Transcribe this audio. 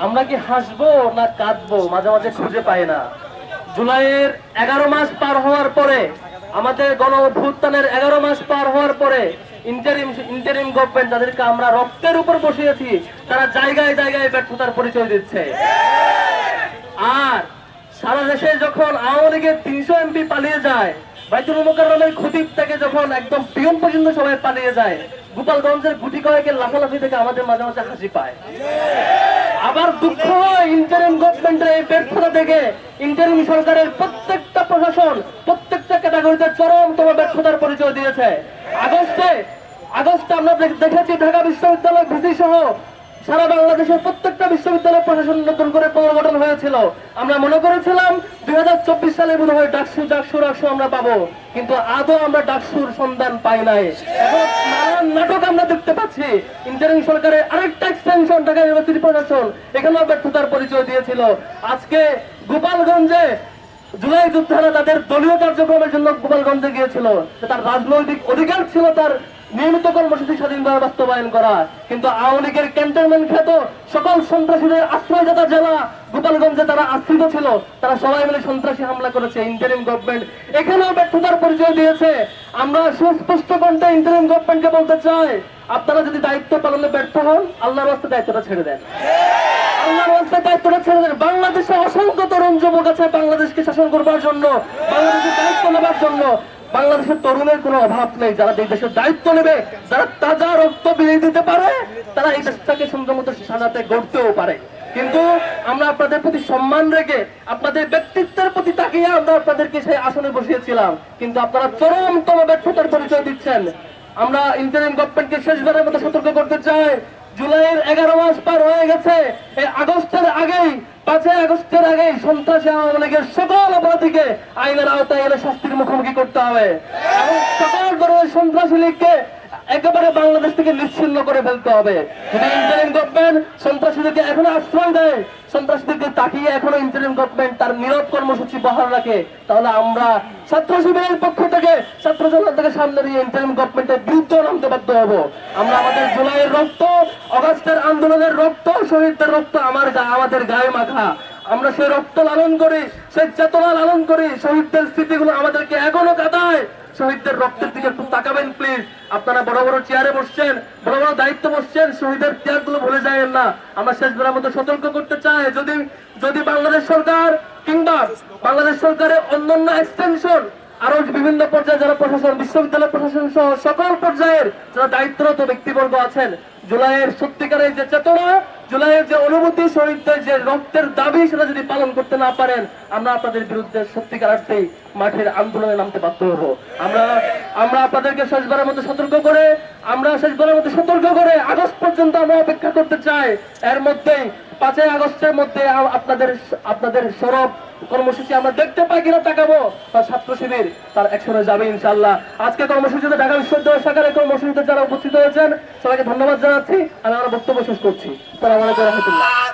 আমরা কি হাসবো না কাঁদবো মাঝে মাঝে খুঁজে পাই না। জুলাইয়ের 11 মাস পার হওয়ার পরে, আমাদের গণ অভ্যুত্থানের 11 মাস পার হওয়ার পরে ইন্টারিম গভর্নমেন্ট, যাদেরকে আমরা রক্তের উপর বসিয়েছি, তারা জায়গায় জায়গায় ব্যর্থতার পরিচয় দিচ্ছে। আর সারা দেশে যখন আওয়ামী লীগের 300 এমপি পালিয়ে যায়, বাইতুল মোকাররমের খতিব থেকে যখন একদম পিয়ন পর্যন্ত সবাই পালিয়ে যায়, গোপালগঞ্জের গুটি কয়েকের লাফালাফি থেকে আমাদের মাঝে মাঝে হাসি পায়। আবার দুঃখ হয় ইন্টারিম গভর্নমেন্টের এই ব্যর্থতা থেকে। ইন্টারিম সরকারের প্রত্যেকটা প্রশাসন, প্রত্যেকটা ক্যাটাগরিতে চরমতম ব্যর্থতার পরিচয় দিয়েছে। আগস্টে আমরা দেখেছি ঢাকা বিশ্ববিদ্যালয় ভিসি সহ সারা বাংলাদেশের প্রত্যেকটা বিশ্ববিদ্যালয় প্রশাসন নতুন করে পুনর্গঠন হয়েছিল। আমরা মনে করেছিলাম 2024 সালে বোধ হয় ডাকসু আমরা পাবো, কিন্তু আদৌ আমরা ডাকসুর সন্ধান পাই নাই। এখন নানান নাটক আমরা দেখতে পাচ্ছি। ইন্টারিম সরকারের আরেকটা এক্সটেনশন ঢাকা ইউনিভার্সিটি প্রশাসন, এখানেও ব্যর্থতার পরিচয় দিয়েছিল। আজকে গোপালগঞ্জে জুলাই যোদ্ধারা তাদের দলীয় কার্যক্রমের জন্য গোপালগঞ্জে গিয়েছিল, তার রাজনৈতিক অধিকার ছিল তার নিয়মিত কর্মসূচি স্বাধীনভাবে বাস্তবায়ন করা, কিন্তু আওয়ামী লীগের ক্যান্টনমেন্ট খ্যাত সকল সন্ত্রাসীদের আশ্রয়দাতা জেলা গোপালগঞ্জে তারা আশ্রিত ছিল, তারা সবাই মিলে সন্ত্রাসী হামলা করেছে। ইন্টারিম গভর্নমেন্ট এখানেও ব্যর্থতার পরিচয় দিয়েছে। আমরা সুস্পষ্ট কণ্ঠে ইন্টারিম গভর্নমেন্টকে বলতে চাই, আপনারা যদি দায়িত্ব পালনে ব্যর্থ হন, আল্লাহর রাস্তায় দায়িত্বটা ছেড়ে দেন। আল্লাহর রাস্তায় দায়িত্বটা ছেড়ে দেন। বাংলাদেশে অসংখ্য তরুণ যুবক আছে বাংলাদেশকে শাসন করবার জন্য, বাংলাদেশের দায়িত্ব নেবার জন্য। বাংলাদেশের তরুণের কোনো অভাব নেই। যারা এই দেশের দায়িত্ব নেবে, যারা তাজা রক্ত বিলিয়ে দিতে পারে, তারা এই দেশটাকে সুন্দর মতো সাজাতে গড়তেও পারে। কিন্তু আমরা আপনাদের প্রতি সম্মান রেখে, আপনাদের ব্যক্তিত্বের প্রতি তাকিয়ে আমরা আপনাদেরকে সেই আসনে বসিয়েছিলাম, কিন্তু আপনারা চরমতম ব্যর্থতার পরিচয় দিচ্ছেন। আমরা ইন্টারিম গভর্নমেন্টকে শেষবারের মতো সতর্ক করতে চাই, জুলাইয়ের 11 মাস পার হয়ে গেছে। এই আগস্টের আগেই, 5 আগস্টের আগেই সন্ত্রাসী আওয়ামী লীগের সকল অপরাধীকে আইনের আওতায় এনে শাস্তির মুখোমুখি করতে হবে এবং সকল ধরনের সন্ত্রাসী লীগকে একেবারে বাংলাদেশ থেকে নিশ্চিহ্ন করে ফেলতে হবে। যদি ইন্টারিম গভর্নমেন্ট সন্ত্রাসীদেরকে এখনো আশ্রয় দেয়, সন্ত্রাসীদেরকে তাকিয়ে এখনো ইন্টারিম গভর্নমেন্ট তার নীরব কর্মসূচি বহাল রাখে, তাহলে আমরা ছাত্র শিবিরের পক্ষ থেকে, ছাত্র জনতাকে সামনে দিয়ে ইন্টারিম গভর্নমেন্টের বিরুদ্ধে নামতে বাধ্য হব। আমরা আমাদের জুলাইয়ের রক্ত, অগস্টের আন্দোলনের রক্ত, শহীদদের রক্ত আমাদের গায়ে মাখা। আমরা সেই রক্ত লালন করি, সেই চেতনা লালন করি। শহীদদের স্মৃতিগুলো আমাদেরকে এখনো কাঁদায়। শহীদদের রক্তের দিকে একটু তাকাবেন প্লিজ। আপনারা বড় বড় চেয়ারে বসছেন, বড় বড় দায়িত্ব বসছেন, শহীদের ত্যাগগুলো ভুলে যাবেন না। আমরা শেষবারের মতো সতর্ক করতে চাই, যদি বাংলাদেশ সরকার কিংবা বাংলাদেশ সরকারের অন্যান্য এক্সটেনশন আরো বিভিন্ন পর্যায়ে যারা প্রশাসন, বিশ্ববিদ্যালয় প্রশাসন সহ সকল পর্যায়ের যারা দায়িত্বরত ব্যক্তিবর্গ আছেন, জুলাইয়ের সত্যিকারের যে চেতনা, জুলাইয়ের যে অনুভূতি, শহীদদের যে রক্তের দাবি, সেটা যদি পালন করতে না পারেন, আমরা আপনাদের বিরুদ্ধে সত্যিকার অর্থেই মাঠের আন্দোলনে নামতে বাধ্য হবো। আমরা আপনাদেরকে শেষবারের মতো সতর্ক করে আগস্ট পর্যন্ত আমরা অপেক্ষা করতে চাই। এর মধ্যেই 5 আগস্টের মধ্যে আপনাদের সরব কর্মসূচি আমরা দেখতে পাই কিনা তাকাবো। ছাত্র শিবির তার অ্যাকশনে যাবে ইনশাআল্লাহ। আজকে কর্মসূচিতে ঢাকা বিশ্ববিদ্যালয় শাখার কর্মসূচিতে যারা উপস্থিত হয়েছেন সবাইকে ধন্যবাদ জানাচ্ছি। আমি আমার বক্তব্য শেষ করছি। আসসালামু আলাইকুম ওয়া রাহমাতুল্লাহ।